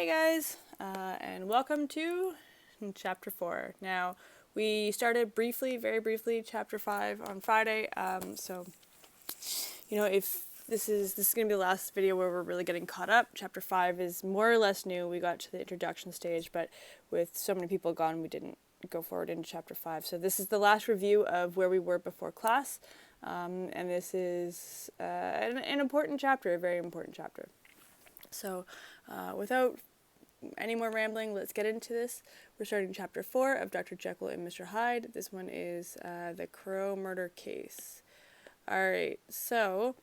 Hey guys, and welcome to Chapter 4. Now, we started very briefly, Chapter 5 on Friday, if this is going to be the last video where we're really getting caught up. Chapter 5 is more or less new. We got to the introduction stage, but with so many people gone, we didn't go forward into Chapter 5. So this is the last review of where we were before class, and this is an important chapter, a very important chapter. So, without any more rambling, let's get into this. We're starting Chapter 4 of Dr. Jekyll and Mr. Hyde. This one is the Crow murder case. Alright, so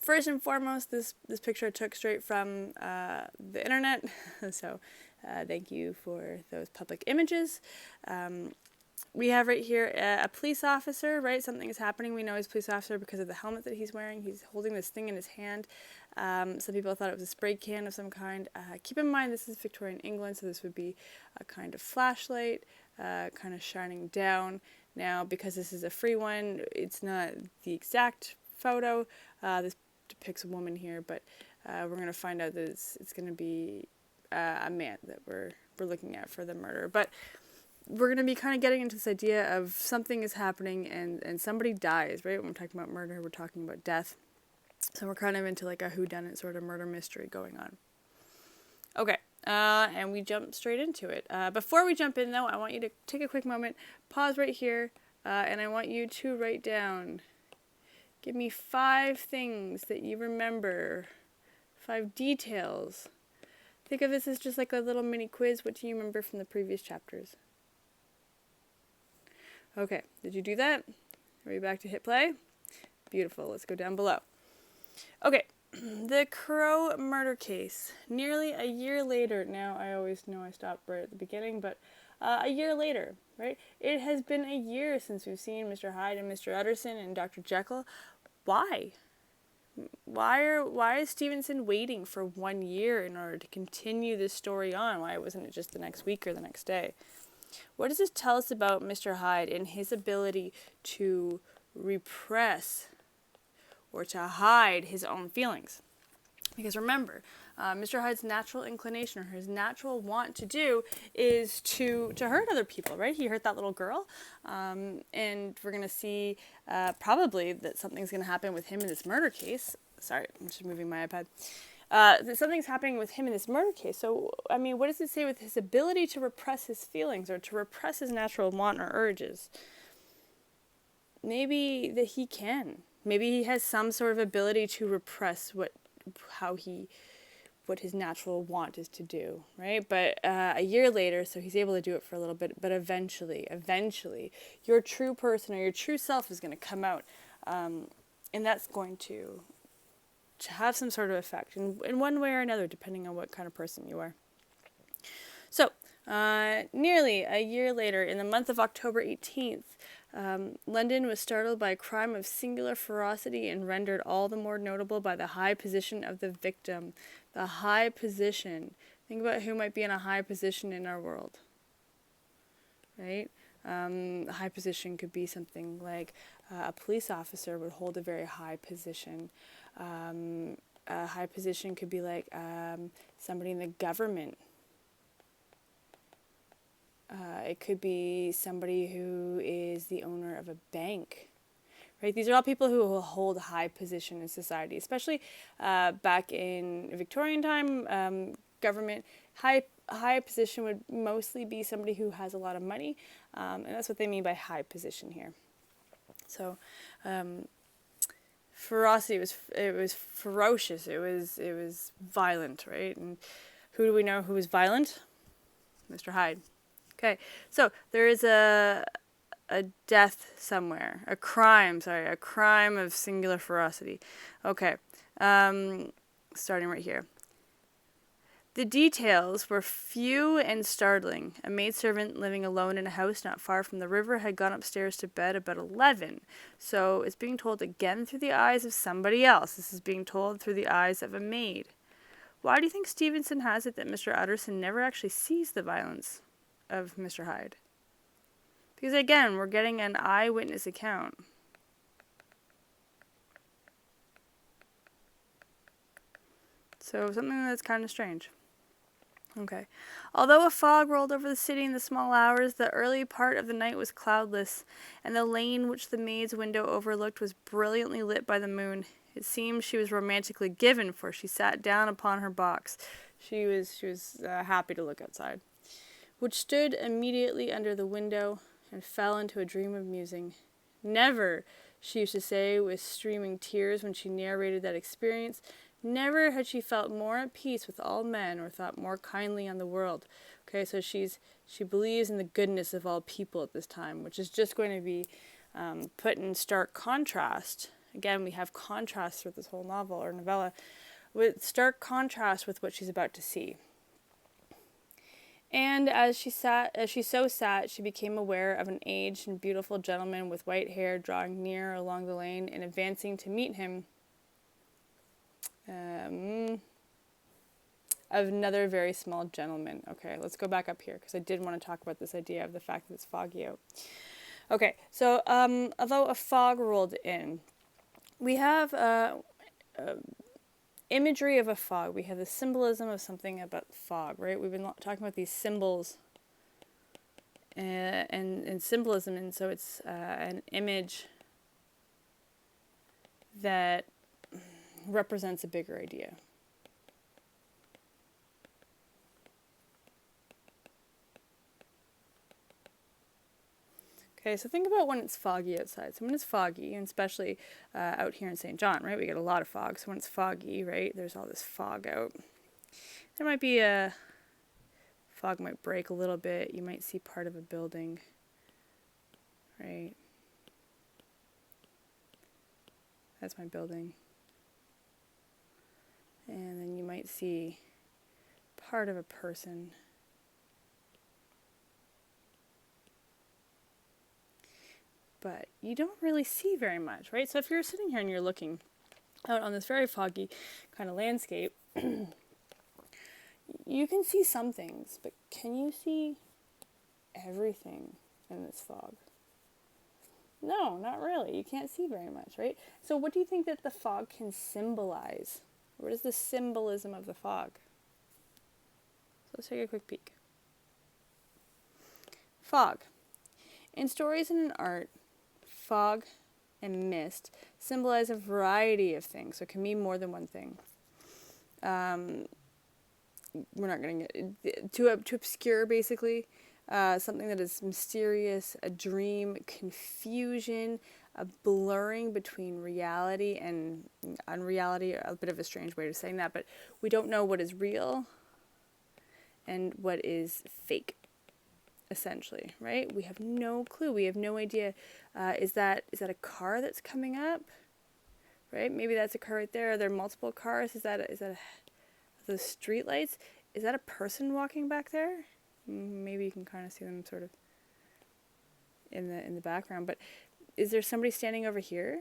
first and foremost, this picture I took straight from the internet, so thank you for those public images. We have right here a police officer, right? Something is happening. We know he's a police officer because of the helmet that he's wearing. He's holding this thing in his hand. Some people thought it was a spray can of some kind. Keep in mind this is Victorian England, so this would be a kind of flashlight, kind of shining down. Now, because this is a free one, it's not the exact photo. This depicts a woman here, but we're going to find out that it's going to be a man that we're looking at for the murder. But we're going to be kind of getting into this idea of something is happening and somebody dies, right? When we're talking about murder, we're talking about death. So we're kind of into like a whodunit sort of murder mystery going on. Okay, and we jump straight into it. Before we jump in, though, I want you to take a quick moment, pause right here, and I want you to write down, give me 5 things that you remember, 5 details. Think of this as just like a little mini quiz. What do you remember from the previous chapters? Okay, did you do that? Are we back to hit play? Beautiful, let's go down below. Okay, the Crow murder case. Nearly a year later, now I always know I stopped right at the beginning, but a year later, right? It has been a year since we've seen Mr. Hyde and Mr. Utterson and Dr. Jekyll. Why? Why is Stevenson waiting for 1 year in order to continue this story on? Why wasn't it just the next week or the next day? What does this tell us about Mr. Hyde and his ability to repress or to hide his own feelings? Because remember, Mr. Hyde's natural inclination or his natural want to do is to hurt other people, right? He hurt that little girl, and we're going to see probably that something's going to happen with him in this murder case. Sorry, I'm just moving my iPad. That something's happening with him in this murder case. So, I mean, what does it say with his ability to repress his feelings or to repress his natural want or urges? Maybe that he can. Maybe he has some sort of ability to repress what his natural want is to do, right? But a year later, so he's able to do it for a little bit, but eventually, your true person or your true self is going to come out, and that's going to have some sort of effect in one way or another, depending on what kind of person you are. So, nearly a year later, in the month of October 18th, London was startled by a crime of singular ferocity and rendered all the more notable by the high position of the victim. The high position. Think about who might be in a high position in our world, right? A high position could be something like a police officer would hold a very high position. A high position could be like somebody in the government. It could be somebody who is the owner of a bank, right? These are all people who will hold a high position in society, especially back in Victorian time. Government, high position would mostly be somebody who has a lot of money, and that's what they mean by high position here. So, ferocity it was ferocious. It was violent, right? And who do we know who was violent? Mr. Hyde. Okay, so there is a death somewhere, a crime of singular ferocity. Okay, starting right here. The details were few and startling. A maidservant living alone in a house not far from the river had gone upstairs to bed about 11. So it's being told again through the eyes of somebody else. This is being told through the eyes of a maid. Why do you think Stevenson has it that Mr. Utterson never actually sees the violence of Mr. Hyde? Because again, we're getting an eyewitness account. So something that's kind of strange. Okay. Although a fog rolled over the city in the small hours, the early part of the night was cloudless, and the lane which the maid's window overlooked was brilliantly lit by the moon. It seemed she was romantically given, for she sat down upon her box. She was happy to look outside, which stood immediately under the window, and fell into a dream of musing. Never, she used to say with streaming tears when she narrated that experience, never had she felt more at peace with all men or thought more kindly on the world. Okay, so she believes in the goodness of all people at this time, which is just going to be put in stark contrast. Again, we have contrast through this whole novel or novella, with stark contrast with what she's about to see. And as she so sat, she became aware of an aged and beautiful gentleman with white hair drawing near along the lane and advancing to meet him. Of another very small gentleman. Okay, let's go back up here because I did want to talk about this idea of the fact that it's foggy out. Okay, so although a fog rolled in, we have imagery of a fog. We have the symbolism of something about fog, right? We've been talking about these symbols and symbolism, and so it's an image that represents a bigger idea. Okay, so think about when it's foggy outside. So when it's foggy, and especially out here in St. John, right, we get a lot of fog. So when it's foggy, right, there's all this fog out. There might be fog might break a little bit. You might see part of a building, right? That's my building. And then you might see part of a person. But you don't really see very much, right? So if you're sitting here and you're looking out on this very foggy kind of landscape, you can see some things, but can you see everything in this fog? No, not really. You can't see very much, right? So what do you think that the fog can symbolize? What is the symbolism of the fog? So let's take a quick peek. Fog. In stories and in art, fog and mist symbolize a variety of things, so it can mean more than one thing. We're not going to get to obscure, basically, something that is mysterious, a dream, confusion, a blurring between reality and unreality. A bit of a strange way of saying that, but we don't know what is real and what is fake. Essentially, right? We have no clue. We have no idea. Is that a car that's coming up? Right? Maybe that's a car right there. Are there multiple cars? Is that those street lights? Is that a person walking back there? Maybe you can kind of see them sort of in the background. But is there somebody standing over here?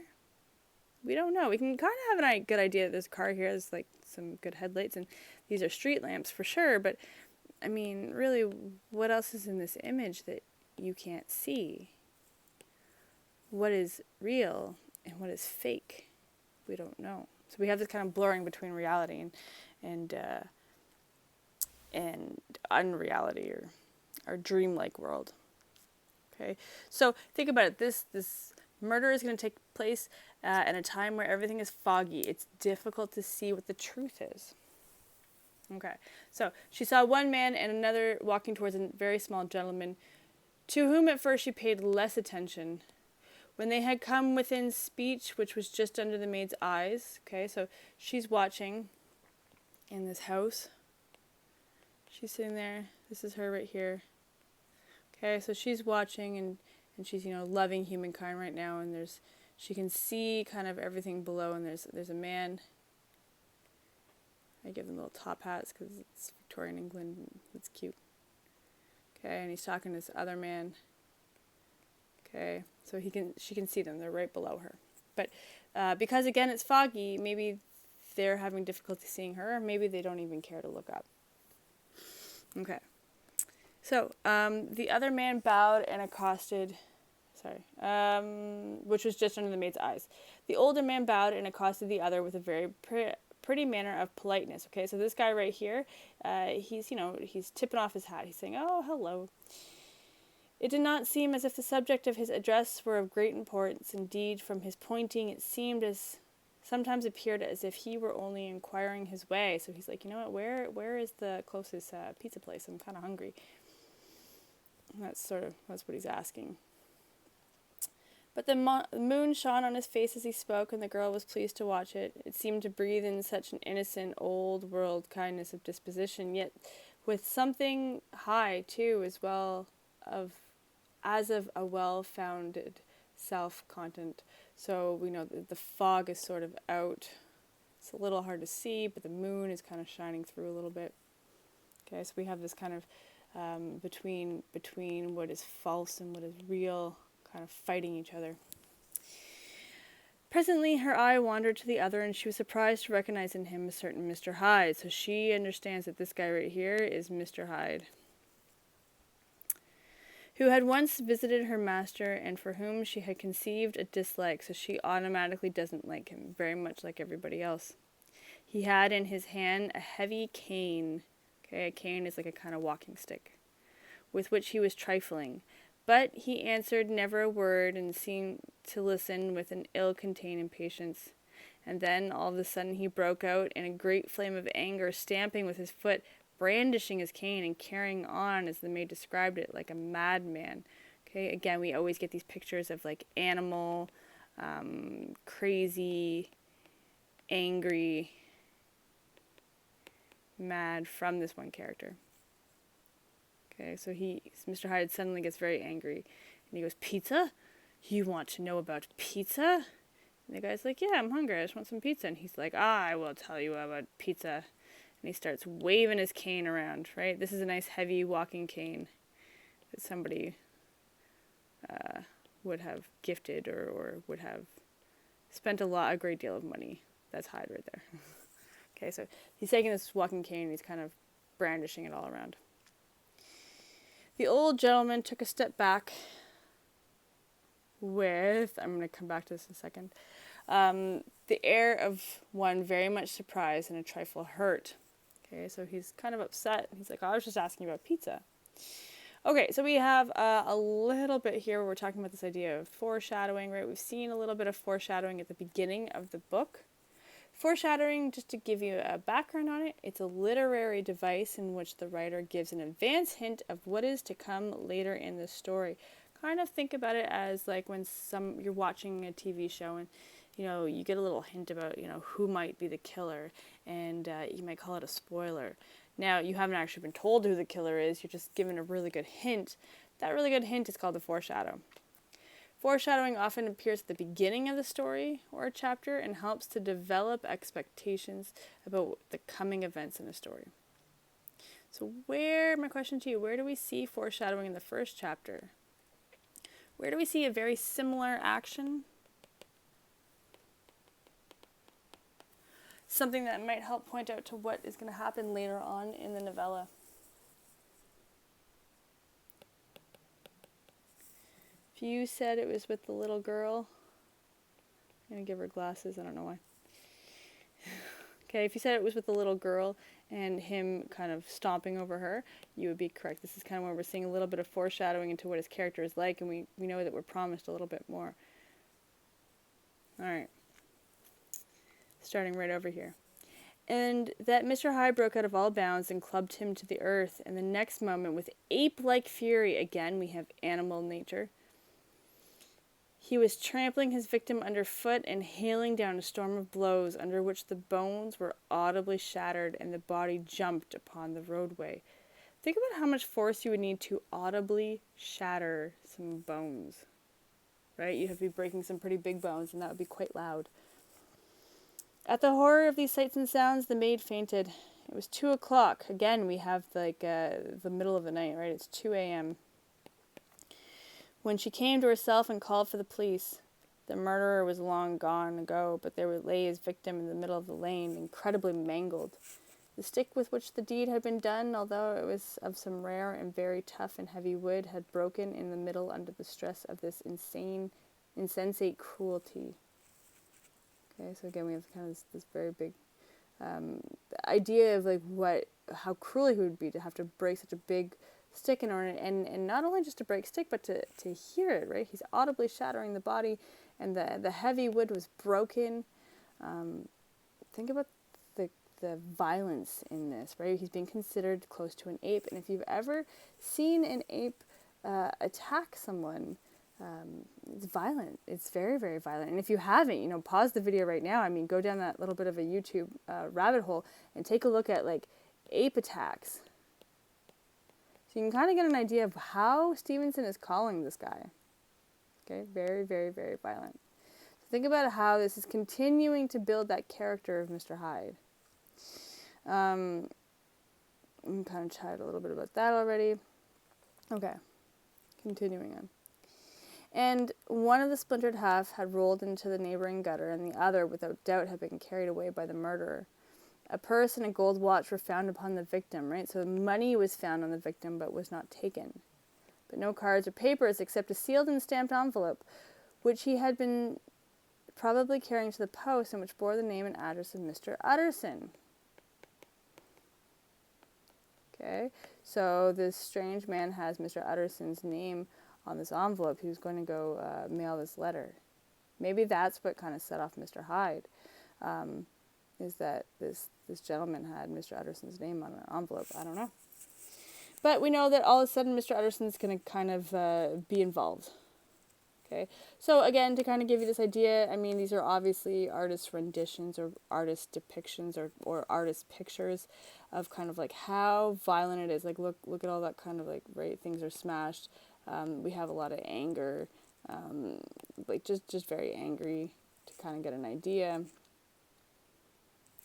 We don't know. We can kind of have a good idea that there's a car here. There's like some good headlights, and these are street lamps for sure. But I mean, really, what else is in this image that you can't see? What is real and what is fake? We don't know. So we have this kind of blurring between reality and unreality or our dreamlike world. Okay, so think about it. This murder is going to take place at a time where everything is foggy. It's difficult to see what the truth is. Okay, so she saw one man and another walking towards a very small gentleman, to whom at first she paid less attention. When they had come within speech, which was just under the maid's eyes, okay, so she's watching in this house. She's sitting there. This is her right here. Okay, so she's watching and she's, loving humankind right now, and she can see kind of everything below, and there's a man. I give them little top hats because it's Victorian England and it's cute. Okay, and he's talking to this other man. Okay, so she can see them. They're right below her. But because, again, it's foggy, maybe they're having difficulty seeing her, or maybe they don't even care to look up. Okay. So the other man bowed and accosted... which was just under the maid's eyes. The older man bowed and accosted the other with a very pretty manner of politeness. Okay, so this guy right here, he's tipping off his hat. He's saying, "Oh, hello." It did not seem as if the subject of his address were of great importance. Indeed, from his pointing, it seemed as sometimes appeared as if he were only inquiring his way. So he's like, you know what, where is the closest pizza place? I'm kind of hungry. And that's what he's asking. But the moon shone on his face as he spoke, and the girl was pleased to watch it. It seemed to breathe in such an innocent, old-world kindness of disposition, yet with something high, too, as of a well-founded self-content. So we know that the fog is sort of out. It's a little hard to see, but the moon is kind of shining through a little bit. Okay, so we have this kind of between what is false and what is real, kind of fighting each other. Presently her eye wandered to the other, and she was surprised to recognize in him a certain Mr. Hyde. So she understands that this guy right here is Mr. Hyde, who had once visited her master and for whom she had conceived a dislike, so she automatically doesn't like him, very much like everybody else. He had in his hand a heavy cane. Okay, a cane is like a kind of walking stick, with which he was trifling. But he answered never a word and seemed to listen with an ill-contained impatience. And then, all of a sudden, he broke out in a great flame of anger, stamping with his foot, brandishing his cane and carrying on, as the maid described it, like a madman. Okay, again, we always get these pictures of like animal, crazy, angry, mad from this one character. Okay, so Mr. Hyde suddenly gets very angry, and he goes, "Pizza? You want to know about pizza?" And the guy's like, "Yeah, I'm hungry. I just want some pizza." And he's like, "I will tell you about pizza." And he starts waving his cane around, right? This is a nice heavy walking cane that somebody would have gifted or would have spent a great deal of money. That's Hyde right there. Okay, so he's taking this walking cane and he's kind of brandishing it all around. The old gentleman took a step back with, I'm going to come back to this in a second, the air of one very much surprised and a trifle hurt. Okay, so he's kind of upset. He's like, "Oh, I was just asking about pizza." Okay, so we have a little bit here where we're talking about this idea of foreshadowing, right? We've seen a little bit of foreshadowing at the beginning of the book. Foreshadowing, just to give you a background on it, it's a literary device in which the writer gives an advance hint of what is to come later in the story. Kind of think about it as like when you're watching a TV show and you get a little hint about who might be the killer, and you might call it a spoiler. Now, you haven't actually been told who the killer is, you're just given a really good hint. That really good hint is called the foreshadow. Foreshadowing often appears at the beginning of the story or a chapter and helps to develop expectations about the coming events in a story. So my question to you, where do we see foreshadowing in the first chapter? Where do we see a very similar action? Something that might help point out to what is going to happen later on in the novella. If you said it was with the little girl, I'm going to give her glasses, I don't know why. Okay, if you said it was with the little girl and him kind of stomping over her, you would be correct. This is kind of where we're seeing a little bit of foreshadowing into what his character is like, and we know that we're promised a little bit more. Alright. Starting right over here. And that Mr. Hyde broke out of all bounds and clubbed him to the earth, and the next moment, with ape-like fury, again we have animal nature, he was trampling his victim underfoot and hailing down a storm of blows, under which the bones were audibly shattered and the body jumped upon the roadway. Think about how much force you would need to audibly shatter some bones, right? You'd have to be breaking some pretty big bones, and that would be quite loud. At the horror of these sights and sounds, the maid fainted. It was 2 o'clock. Again, we have the middle of the night, right? It's 2 a.m. When she came to herself and called for the police. The murderer was long gone ago, but there lay his victim in the middle of the lane, incredibly mangled. The stick with which the deed had been done, although it was of some rare and very tough and heavy wood, had broken in the middle under the stress of this insensate cruelty. Okay, so again we have kind of this very big The idea of like how cruel he would be to have to break such a big stick in order, and not only just to break stick, but to hear it, right? He's audibly shattering the body, and the heavy wood was broken. Think about the violence in this, right? He's being considered close to an ape, and if you've ever seen an ape attack someone, it's violent. It's very, very violent. And if you haven't, pause the video right now. I mean, go down that little bit of a YouTube rabbit hole and take a look at like ape attacks. So you can kind of get an idea of how Stevenson is calling this guy. Okay, very, very, very violent. So think about how this is continuing to build that character of Mr. Hyde. I'm kind of chatted a little bit about that already. Okay, continuing on. And one of the splintered half had rolled into the neighboring gutter, and the other, without doubt, had been carried away by the murderer. A purse and a gold watch were found upon the victim, right? So money was found on the victim, but was not taken. But no cards or papers except a sealed and stamped envelope, which he had been probably carrying to the post, and which bore the name and address of Mr. Utterson. Okay, so this strange man has Mr. Utterson's name on this envelope. He was going to go mail this letter. Maybe that's what kind of set off Mr. Hyde, is that this gentleman had Mr. Utterson's name on an envelope. I don't know. But we know that all of a sudden Mr. Utterson's going to kind of be involved. Okay, so again, to kind of give you this idea, I mean, these are obviously artist renditions or artist depictions or artist pictures of kind of like how violent it is. Like, look at all that kind of like, right, things are smashed. We have a lot of anger, like just very angry, to kind of get an idea.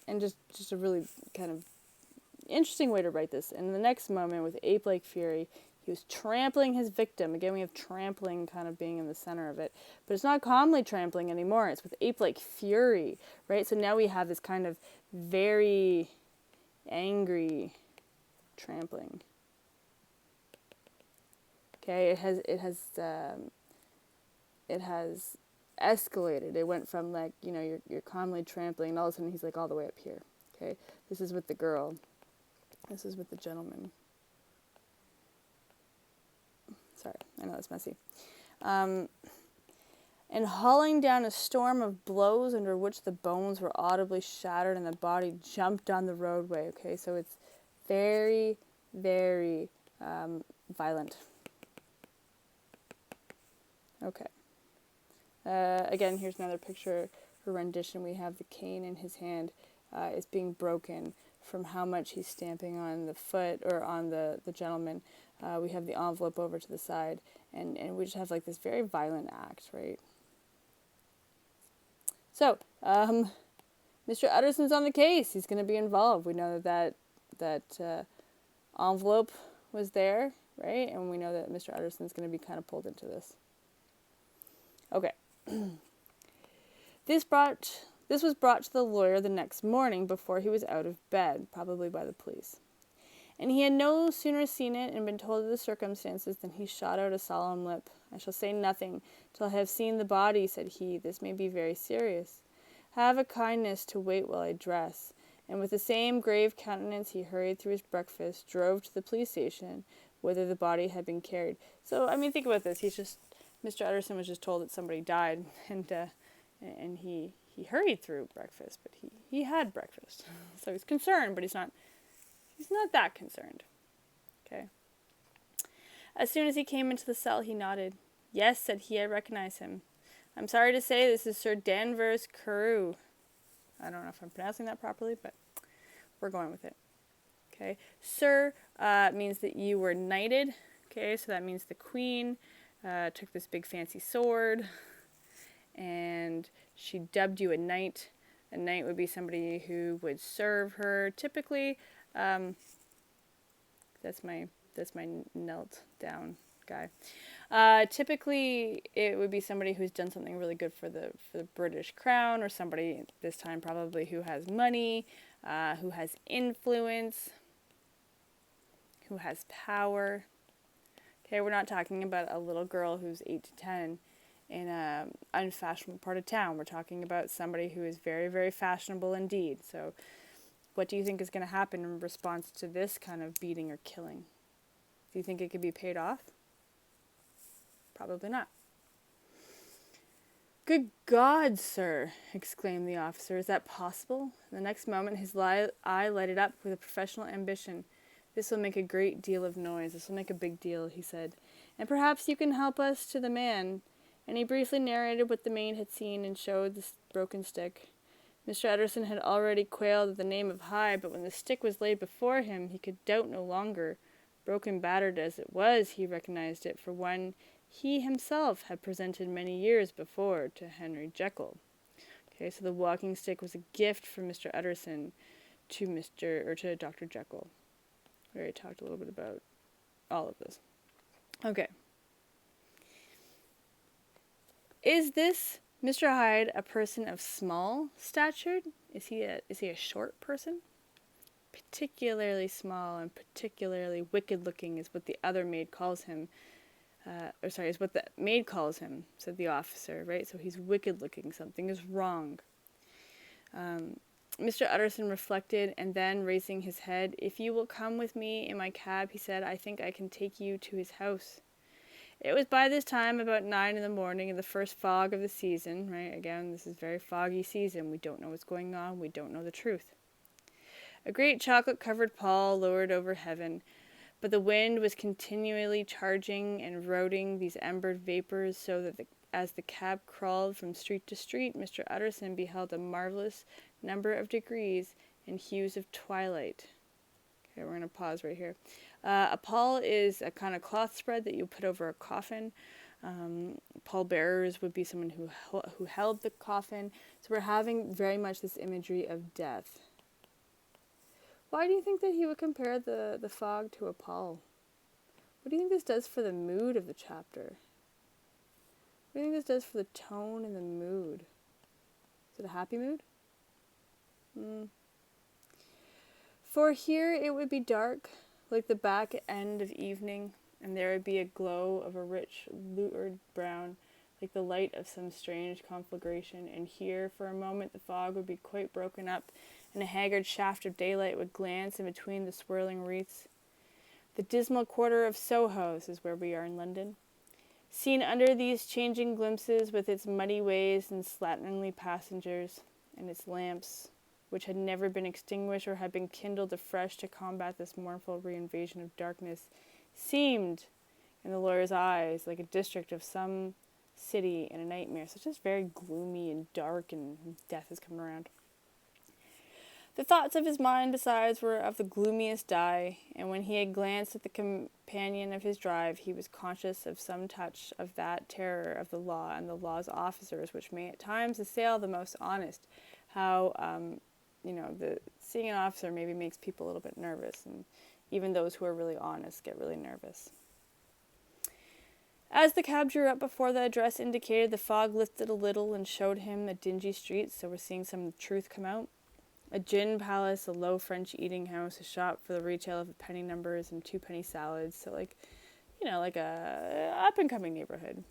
And just a really kind of interesting way to write this. In the next moment, with ape-like fury, he was trampling his victim. Again, we have trampling kind of being in the center of it. But it's not calmly trampling anymore. It's with ape-like fury, right? So now we have this kind of very angry trampling. Okay, it has escalated. It went from like, you're calmly trampling, and all of a sudden he's like all the way up here. Okay, this is with the girl. This is with the gentleman. Sorry, I know it's messy. And hauling down a storm of blows under which the bones were audibly shattered and the body jumped down the roadway. Okay, so it's very, very violent. Okay. Again, here's another picture, a rendition. We have the cane in his hand. It's being broken from how much he's stamping on the foot or on the gentleman. We have the envelope over to the side, and we just have like this very violent act, right? So, Mr. Utterson's on the case. He's going to be involved. We know that envelope was there, right? And we know that Mr. Utterson's going to be kind of pulled into this. Okay. This was brought to the lawyer the next morning before he was out of bed, probably by the police. And he had no sooner seen it and been told of the circumstances than he shot out a solemn lip. I shall say nothing till I have seen the body, said he. This may be very serious. Have a kindness to wait while I dress. And with the same grave countenance he hurried through his breakfast, drove to the police station, whither the body had been carried. So, I mean, think about this. Mr. Utterson was just told that somebody died, and he hurried through breakfast, but he had breakfast. So he's concerned, but he's not that concerned. Okay. As soon as he came into the cell, he nodded. Yes, said he, I recognize him. I'm sorry to say this is Sir Danvers Carew. I don't know if I'm pronouncing that properly, but we're going with it. Okay. Sir means that you were knighted. Okay, so that means the queen took this big fancy sword, and she dubbed you a knight. A knight would be somebody who would serve her. Typically, that's my knelt down guy. Typically, it would be somebody who's done something really good for the British crown, or somebody this time probably who has money, who has influence, who has power. Okay, we're not talking about a little girl who's 8 to 10 in an unfashionable part of town. We're talking about somebody who is very, very fashionable indeed. So what do you think is going to happen in response to this kind of beating or killing? Do you think it could be paid off? Probably not. "Good God, sir," exclaimed the officer. "Is that possible?" The next moment his eye lighted up with a professional ambition. "This will make a great deal of noise. This will make a big deal," he said. "And perhaps you can help us to the man." And he briefly narrated what the maid had seen and showed the broken stick. Mr. Utterson had already quailed at the name of Hyde, but when the stick was laid before him, he could doubt no longer. Broken, battered as it was, he recognized it for one he himself had presented many years before to Henry Jekyll. Okay, so the walking stick was a gift from Mr. Utterson to Dr. Jekyll. We already talked a little bit about all of this. Okay. Is this Mr. Hyde a person of small stature? Is he a short person? Particularly small and particularly wicked-looking is what the other maid calls him. Is what the maid calls him, said the officer, right? So he's wicked-looking. Something is wrong. Mr. Utterson reflected, and then, raising his head, "If you will come with me in my cab," he said, "I think I can take you to his house." It was by this time about 9 in the morning, in the first fog of the season, right? Again, this is very foggy season. We don't know what's going on. We don't know the truth. A great chocolate-covered pall lowered over heaven, but the wind was continually charging and routing these embered vapors, so that as the cab crawled from street to street, Mr. Utterson beheld a marvelous number of degrees and hues of twilight. Okay, we're going to pause right here. A pall is a kind of cloth spread that you put over a coffin. Pallbearers would be someone who held the coffin. So we're having very much this imagery of death. Why do you think that he would compare the fog to a pall? What do you think this does for the mood of the chapter? What do you think this does for the tone and the mood? Is it a happy mood? For here it would be dark, like the back end of evening, and there would be a glow of a rich, lurid brown, like the light of some strange conflagration, and here, for a moment, the fog would be quite broken up, and a haggard shaft of daylight would glance in between the swirling wreaths. The dismal quarter of Soho, this is where we are in London, seen under these changing glimpses, with its muddy ways and slatternly passengers, and its lamps, which had never been extinguished or had been kindled afresh to combat this mournful reinvasion of darkness, seemed, in the lawyer's eyes, like a district of some city in a nightmare. So it's just very gloomy and dark, and death is coming around. The thoughts of his mind, besides, were of the gloomiest dye, and when he had glanced at the companion of his drive, he was conscious of some touch of that terror of the law and the law's officers, which may at times assail the most honest. How, seeing an officer maybe makes people a little bit nervous, and even those who are really honest get really nervous. As the cab drew up before the address indicated, the fog lifted a little and showed him the dingy streets, so we're seeing some truth come out. A gin palace, a low French eating house, a shop for the retail of penny numbers and 2-penny salads. So like a up-and-coming neighborhood.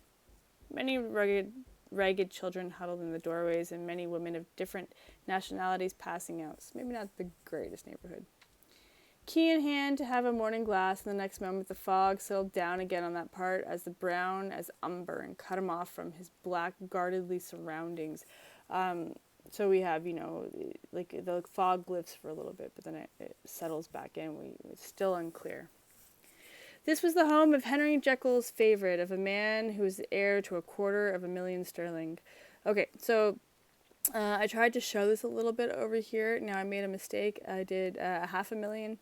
Many ragged children huddled in the doorways, and many women of different nationalities passing out. So maybe not the greatest neighborhood. Key in hand to have a morning glass, and the next moment the fog settled down again on that part, as the brown as umber, and cut him off from his black, guardedly surroundings. So we have, like the fog lifts for a little bit, but then it settles back in. It's still unclear. This was the home of Henry Jekyll's favorite, of a man who was heir to £250,000 sterling. Okay, so I tried to show this a little bit over here. Now I made a mistake. I did £500,000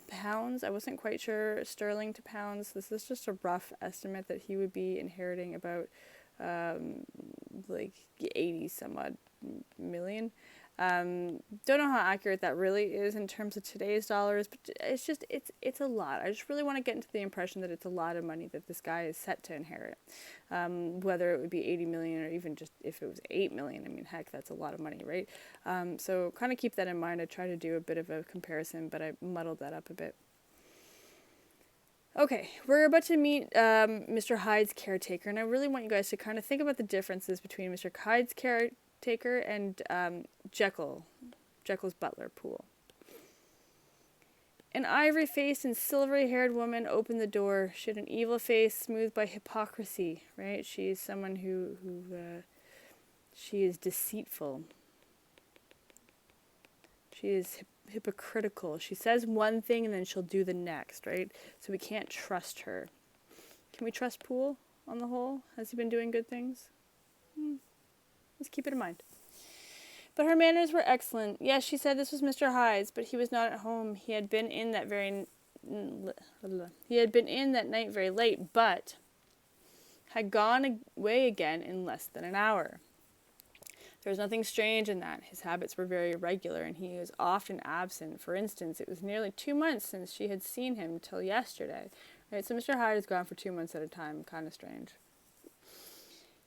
pounds. I wasn't quite sure sterling to pounds. This is just a rough estimate that he would be inheriting about 80 some odd million. Don't know how accurate that really is in terms of today's dollars, but it's a lot. I just really want to get into the impression that it's a lot of money that this guy is set to inherit. Whether it would be 80 million or even just if it was 8 million, I mean, heck, that's a lot of money, right? So kind of keep that in mind. I try to do a bit of a comparison, but I muddled that up a bit. Okay, we're about to meet Mr. Hyde's caretaker, and I really want you guys to kind of think about the differences between Mr. Hyde's caretaker and Jekyll's Jekyll's butler, Poole. An ivory-faced and silvery-haired woman opened the door. She had an evil face smoothed by hypocrisy, right? She is someone who she is deceitful. She is hypocritical. She says one thing and then she'll do the next, right? So we can't trust her. Can we trust Poole on the whole? Has he been doing good things? Let's keep it in mind. But her manners were excellent. Yes, she said this was Mr. Hyde's, but he was not at home. He had been in that night very late, but had gone away again in less than an hour. There was nothing strange in that. His habits were very irregular, and he was often absent. For instance, it was nearly 2 months since she had seen him till yesterday. Right, so Mr. Hyde has gone for 2 months at a time. Kind of strange.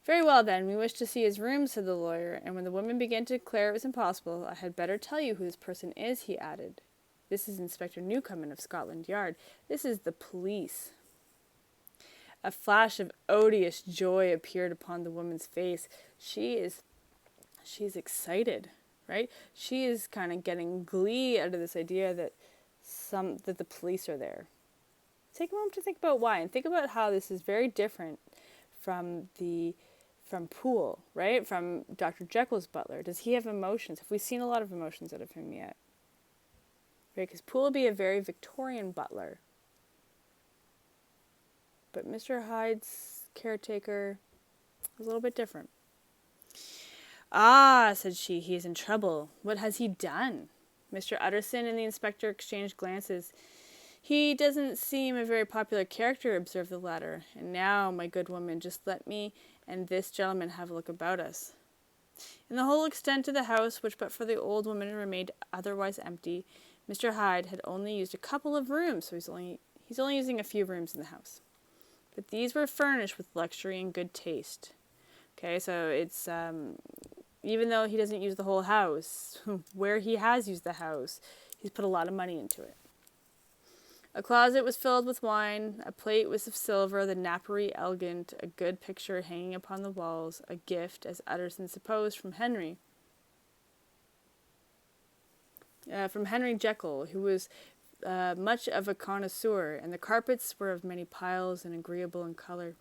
Very well, then. We wish to see his room, said the lawyer, and when the woman began to declare it was impossible, I had better tell you who this person is, he added. This is Inspector Newcomen of Scotland Yard. This is the police. A flash of odious joy appeared upon the woman's face. She's excited, right? She is kind of getting glee out of this idea that the police are there. Take a moment to think about why, and think about how this is very different from Poole, right? From Dr. Jekyll's butler. Does he have emotions? Have we seen a lot of emotions out of him yet? Right? Because Poole would be a very Victorian butler. But Mr. Hyde's caretaker was a little bit different. Ah, said she, he is in trouble. What has he done? Mr. Utterson and the inspector exchanged glances. He doesn't seem a very popular character, observed the latter. And now, my good woman, just let me and this gentleman have a look about us. In the whole extent of the house, which but for the old woman remained otherwise empty, Mr. Hyde had only used a couple of rooms, so he's only using a few rooms in the house. But these were furnished with luxury and good taste. Okay, so it's even though he doesn't use the whole house, where he has used the house, he's put a lot of money into it. A closet was filled with wine, a plate was of silver, the napery elegant, a good picture hanging upon the walls, a gift, as Utterson supposed, from Henry Jekyll, who was much of a connoisseur, and the carpets were of many piles and agreeable in color.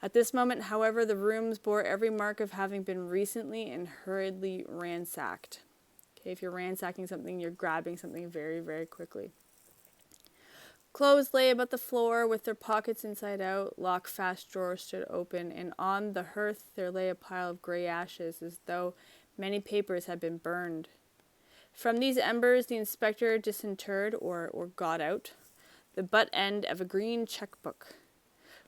At this moment, however, the rooms bore every mark of having been recently and hurriedly ransacked. Okay, if you're ransacking something, you're grabbing something very, very quickly. Clothes lay about the floor with their pockets inside out, lock-fast drawers stood open, and on the hearth there lay a pile of grey ashes, as though many papers had been burned. From these embers the inspector disinterred, or got out, the butt end of a green cheque-book,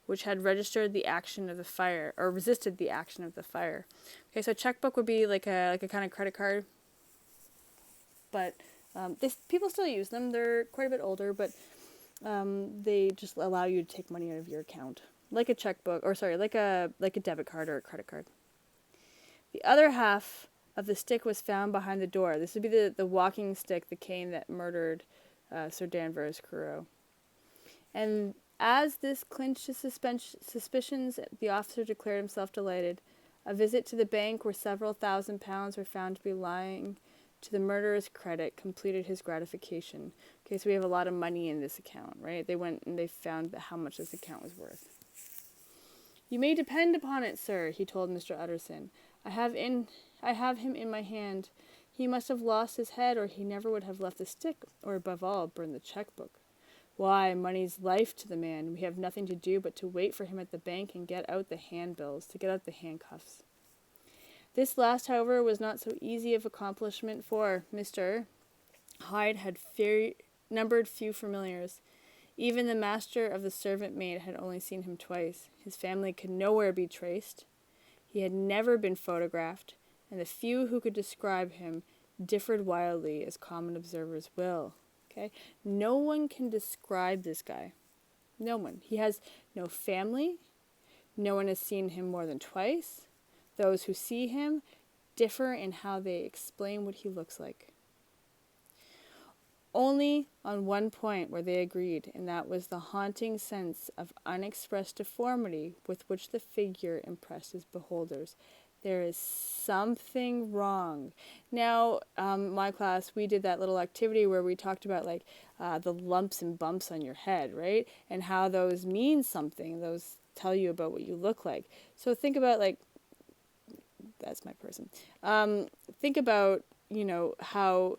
which had registered the action of the fire, or resisted the action of the fire. Okay, so cheque-book would be like a kind of credit card, but people still use them. They're quite a bit older, but they just allow you to take money out of your account, like a checkbook, like a debit card or a credit card. The other half of the stick was found behind the door. This would be the walking stick, the cane that murdered Sir Danvers Carew. And as this clinched his suspicions, the officer declared himself delighted. A visit to the bank, where several £1,000s were found to be lying to the murderer's credit, completed his gratification. Okay, so we have a lot of money in this account, right? They went and they found how much this account was worth. You may depend upon it, sir, he told Mr. Utterson. I have him in my hand. He must have lost his head, or he never would have left the stick, or above all, burned the checkbook. Why, money's life to the man. We have nothing to do but to wait for him at the bank and get out the handbills, to get out the handcuffs. This last, however, was not so easy of accomplishment, for Mr. Hyde had numbered few familiars. Even the master of the servant maid had only seen him twice. His family could nowhere be traced. He had never been photographed, and the few who could describe him differed wildly, as common observers will. Okay? No one can describe this guy. No one. He has no family. No one has seen him more than twice. Those who see him differ in how they explain what he looks like. Only on one point were they agreed, and that was the haunting sense of unexpressed deformity with which the figure impressed his beholders. There is something wrong. Now, my class, we did that little activity where we talked about like the lumps and bumps on your head, right? And how those mean something. Those tell you about what you look like. So think about like, that's my person. Think about, you know, how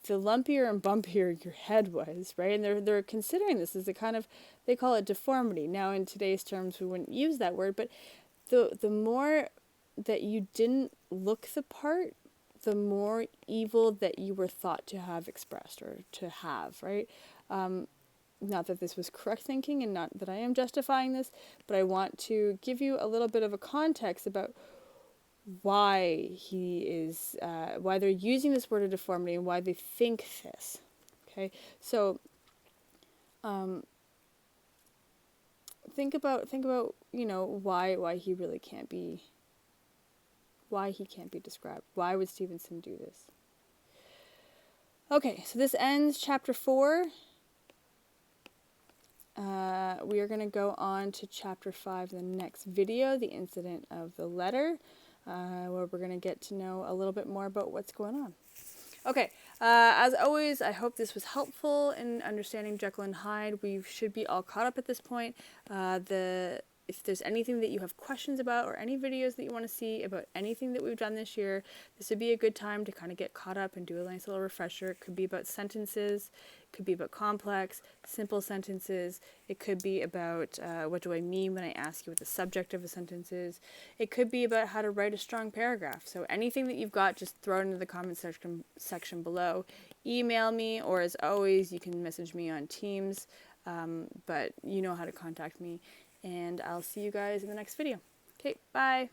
the lumpier and bumpier your head was, right? And they're considering this as a kind of, they call it deformity. Now in today's terms we wouldn't use that word, but the more that you didn't look the part, the more evil that you were thought to have expressed or to have, right? Not that this was correct thinking and not that I am justifying this, but I want to give you a little bit of a context about why why they're using this word of deformity and why they think this. Okay, so think about you know why he really can't be, why he can't be described. Why would Stevenson do this? Okay, so this ends chapter 4. We are going to go on to chapter 5 in the next video, the incident of the letter, where we're going to get to know a little bit more about what's going on. Okay, as always, I hope this was helpful in understanding Jekyll and Hyde. We should be all caught up at this point. If there's anything that you have questions about or any videos that you want to see about anything that we've done this year, this would be a good time to kind of get caught up and do a nice little refresher. It could be about sentences, it could be about complex, simple sentences. It could be about what do I mean when I ask you what the subject of a sentence is. It could be about how to write a strong paragraph. So anything that you've got, just throw it into the comment section below. Email me, or as always, you can message me on Teams, but you know how to contact me. And I'll see you guys in the next video. Okay, bye.